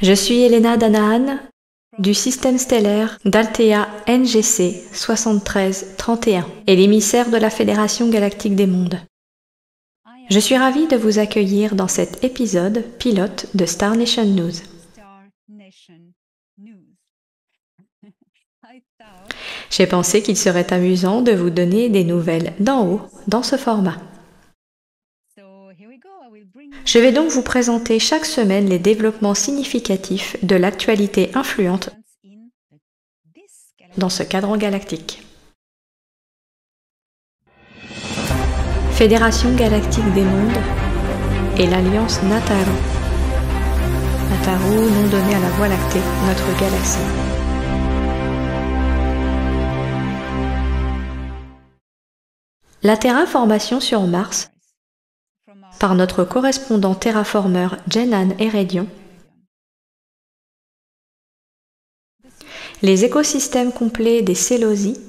Je suis Elena Danahan du système stellaire d'Althea NGC 7331 et l'émissaire de la Fédération Galactique des Mondes. Je suis ravie de vous accueillir dans cet épisode pilote de Star Nation News. J'ai pensé qu'il serait amusant de vous donner des nouvelles d'en haut dans ce format. Je vais donc vous présenter chaque semaine les développements significatifs de l'actualité influente dans ce cadran galactique. Fédération Galactique des Mondes et l'Alliance Nataru. Nataru, nom donné à la Voie lactée, notre galaxie. La terraformation sur Mars par notre correspondant terraformeur Jenan Heredion. Les écosystèmes complets des Sélosies,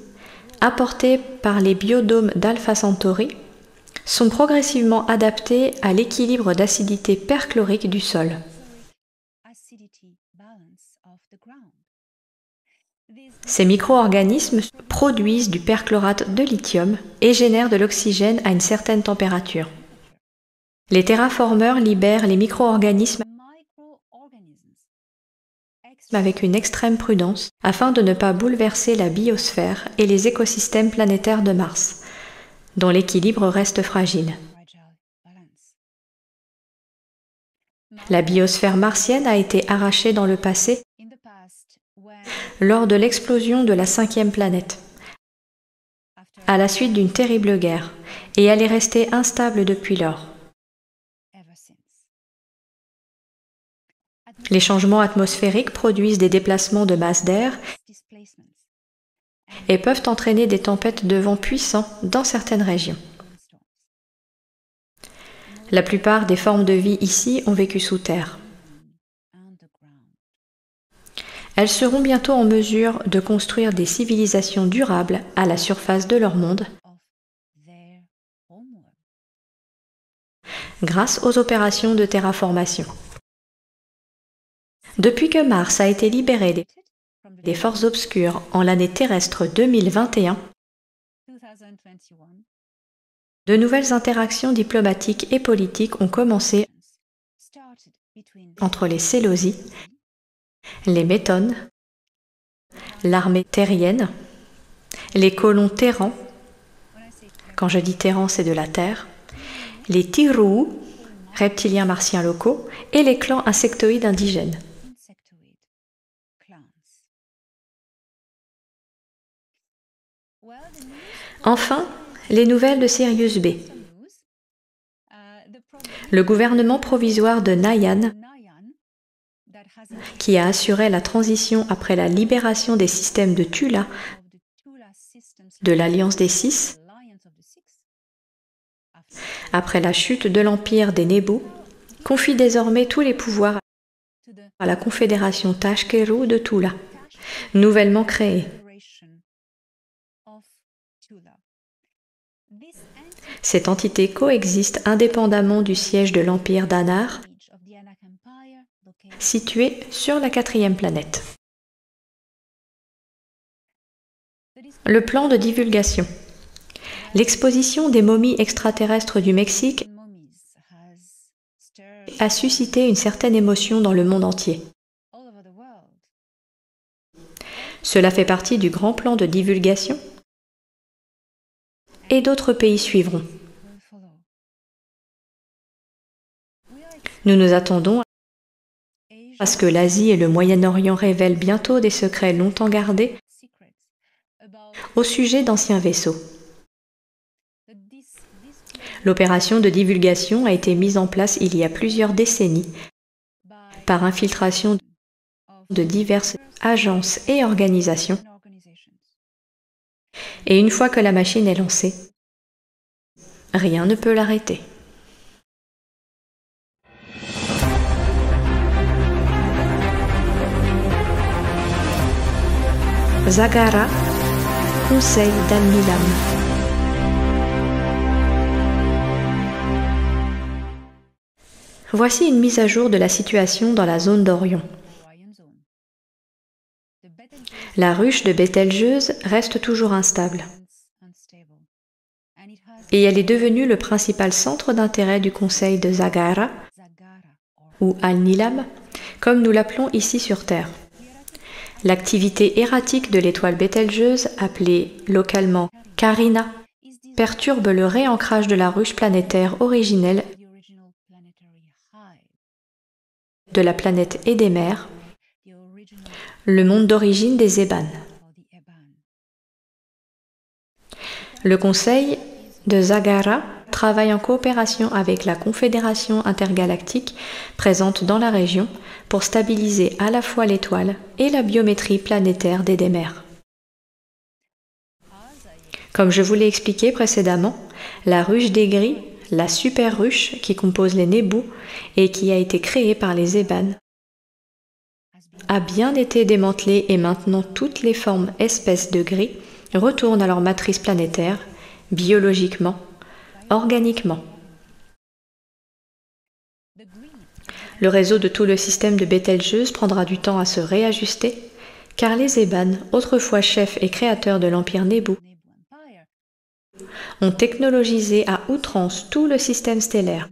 apportés par les biodômes d'Alpha Centauri, sont progressivement adaptés à l'équilibre d'acidité perchlorique du sol. Ces micro-organismes produisent du perchlorate de lithium et génèrent de l'oxygène à une certaine température. Les terraformeurs libèrent les micro-organismes avec une extrême prudence afin de ne pas bouleverser la biosphère et les écosystèmes planétaires de Mars, dont l'équilibre reste fragile. La biosphère martienne a été arrachée dans le passé lors de l'explosion de la 5e planète, à la suite d'une terrible guerre, et elle est restée instable depuis lors. Les changements atmosphériques produisent des déplacements de masse d'air et peuvent entraîner des tempêtes de vent puissants dans certaines régions. La plupart des formes de vie ici ont vécu sous terre. Elles seront bientôt en mesure de construire des civilisations durables à la surface de leur monde grâce aux opérations de terraformation. Depuis que Mars a été libéré des forces obscures en l'année terrestre 2021, de nouvelles interactions diplomatiques et politiques ont commencé entre les Sélosies, les Métones, l'armée terrienne, les colons terrans, quand je dis terran c'est de la Terre, les Tiruu, reptiliens martiens locaux, et les clans insectoïdes indigènes. Enfin, les nouvelles de Sirius B. Le gouvernement provisoire de Nayan, qui a assuré la transition après la libération des systèmes de Tula de l'Alliance des Six, après la chute de l'Empire des Nebu, confie désormais tous les pouvoirs à la Confédération Tashkeru de Tula, nouvellement créée. Cette entité coexiste indépendamment du siège de l'Empire d'Anar, situé sur la 4e planète. Le plan de divulgation. L'exposition des momies extraterrestres du Mexique a suscité une certaine émotion dans le monde entier. Cela fait partie du grand plan de divulgation et d'autres pays suivront. Nous nous attendons à ce que l'Asie et le Moyen-Orient révèlent bientôt des secrets longtemps gardés au sujet d'anciens vaisseaux. L'opération de divulgation a été mise en place il y a plusieurs décennies par infiltration de diverses agences et organisations. Et une fois que la machine est lancée, rien ne peut l'arrêter. Zagara, Conseil d'Al-Milam. Voici une mise à jour de la situation dans la zone d'Orion. La ruche de Bételgeuse reste toujours instable. Et elle est devenue le principal centre d'intérêt du conseil de Zagara, ou Al-Nilam, comme nous l'appelons ici sur Terre. L'activité erratique de l'étoile Bételgeuse, appelée localement Carina, perturbe le réancrage de la ruche planétaire originelle de la planète Édémer, le monde d'origine des Ébanes. Le conseil de Zagara travaille en coopération avec la Confédération intergalactique présente dans la région pour stabiliser à la fois l'étoile et la biométrie planétaire d'Édémer. Comme je vous l'ai expliqué précédemment, la ruche des Gris, la super ruche qui compose les Nébous et qui a été créée par les Ébanes, a bien été démantelée et maintenant toutes les formes espèces de Gris retournent à leur matrice planétaire, biologiquement, organiquement. Le réseau de tout le système de Bételgeuse prendra du temps à se réajuster, car les Ébanes, autrefois chefs et créateurs de l'Empire Nébou, ont technologisé à outrance tout le système stellaire.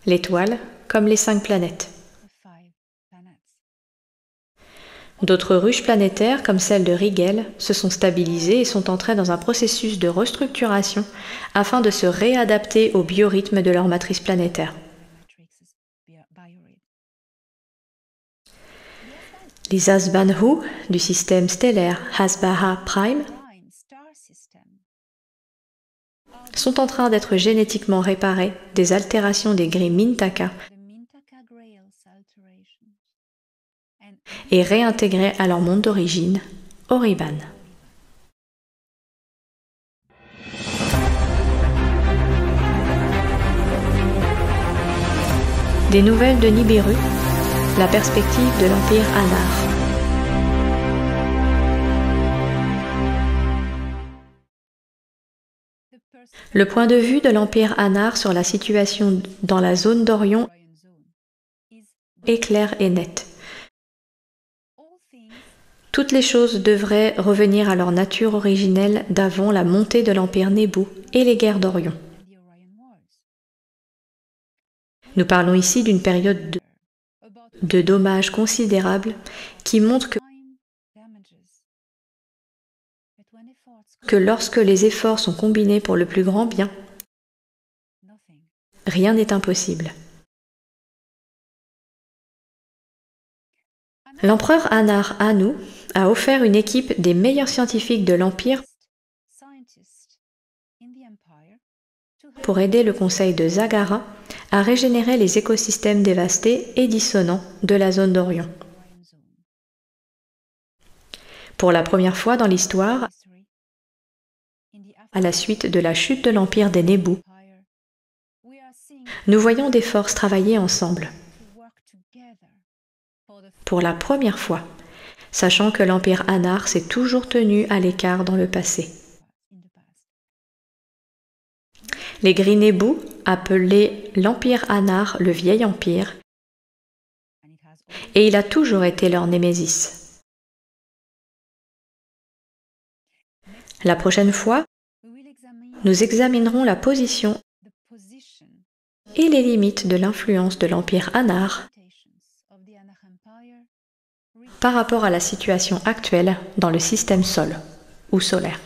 L'étoile, comme les 5 planètes. D'autres ruches planétaires, comme celle de Rigel, se sont stabilisées et sont entrées dans un processus de restructuration afin de se réadapter au biorhythme de leur matrice planétaire. Les Hasbanhu du système stellaire Hasbaha Prime sont en train d'être génétiquement réparés des altérations des gris Mintaka et réintégrés à leur monde d'origine, Oriban. Des nouvelles de Nibiru, la perspective de l'Empire Anar. Le point de vue de l'Empire Anar sur la situation dans la zone d'Orion est clair et net. Toutes les choses devraient revenir à leur nature originelle d'avant la montée de l'Empire Nébou et les guerres d'Orion. Nous parlons ici d'une période de dommages considérables qui montre que lorsque les efforts sont combinés pour le plus grand bien, rien n'est impossible. L'empereur Anar Anu a offert une équipe des meilleurs scientifiques de l'Empire pour aider le conseil de Zagara à régénérer les écosystèmes dévastés et dissonants de la zone d'Orion. Pour la première fois dans l'histoire, à la suite de la chute de l'Empire des Nébous, nous voyons des forces travailler ensemble. Pour la première fois, sachant que l'Empire Anar s'est toujours tenu à l'écart dans le passé. Les Gris Nébous, appelés l'Empire Anar, le Vieil Empire, et il a toujours été leur némésis. La prochaine fois, nous examinerons la position et les limites de l'influence de l'Empire Anar par rapport à la situation actuelle dans le système Sol ou solaire.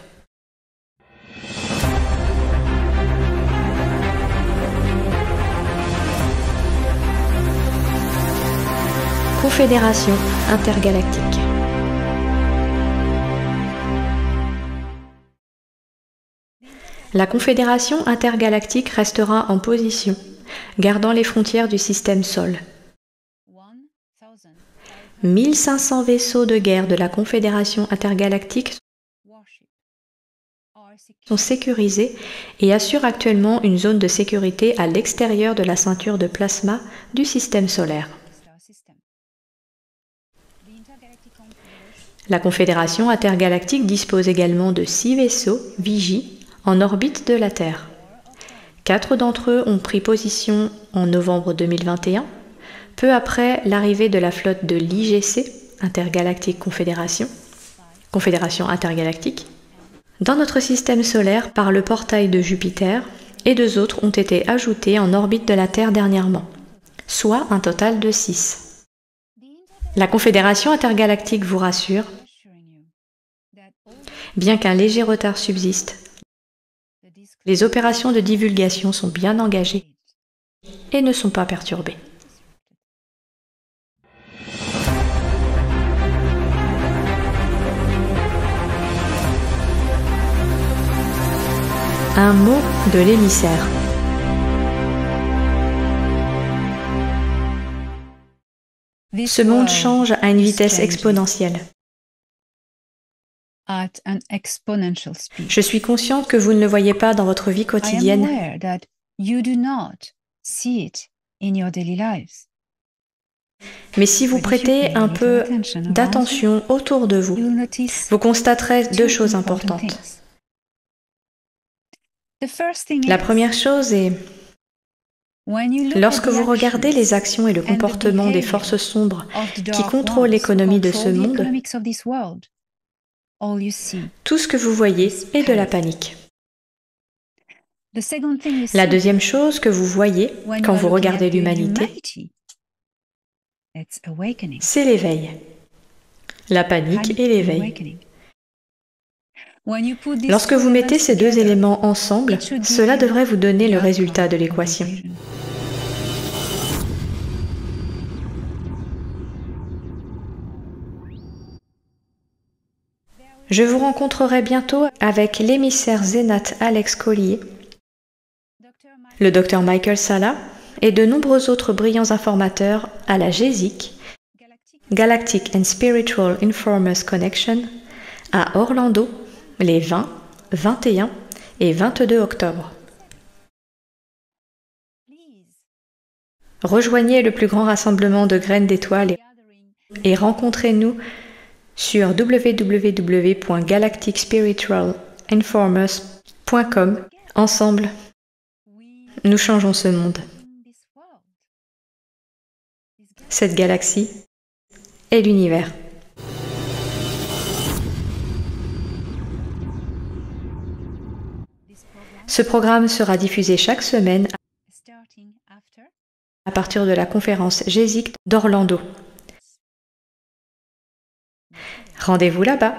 Confédération intergalactique. La Confédération intergalactique restera en position, gardant les frontières du système Sol. 1500 vaisseaux de guerre de la Confédération intergalactique sont sécurisés et assurent actuellement une zone de sécurité à l'extérieur de la ceinture de plasma du système solaire. La Confédération intergalactique dispose également de 6 vaisseaux Vigie en orbite de la Terre. 4 d'entre eux ont pris position en novembre 2021 peu après l'arrivée de la flotte de l'IGC, Intergalactic Confédération, Confédération intergalactique, dans notre système solaire par le portail de Jupiter, et 2 autres ont été ajoutés en orbite de la Terre dernièrement, soit un total de 6. La Confédération intergalactique vous rassure, bien qu'un léger retard subsiste, les opérations de divulgation sont bien engagées et ne sont pas perturbées. Un mot de l'émissaire. Ce monde change à une vitesse exponentielle. Je suis consciente que vous ne le voyez pas dans votre vie quotidienne. Mais si vous prêtez un peu d'attention autour de vous, vous constaterez 2 choses importantes. La première chose est, lorsque vous regardez les actions et le comportement des forces sombres qui contrôlent l'économie de ce monde, tout ce que vous voyez est de la panique. La deuxième chose que vous voyez quand vous regardez l'humanité, c'est l'éveil. La panique et l'éveil. Lorsque vous mettez ces 2 éléments ensemble, cela devrait vous donner le résultat de l'équation. Je vous rencontrerai bientôt avec l'émissaire Zénat Alex Collier, le Dr Michael Salla et de nombreux autres brillants informateurs à la GESIC, Galactic and Spiritual Informers Connection, à Orlando, les 20, 21 et 22 octobre. Rejoignez le plus grand rassemblement de graines d'étoiles et rencontrez-nous sur www.galacticspiritualinformers.com. Ensemble, nous changeons ce monde. Cette galaxie est l'univers. Ce programme sera diffusé chaque semaine à partir de la conférence GESIC d'Orlando. Rendez-vous là-bas.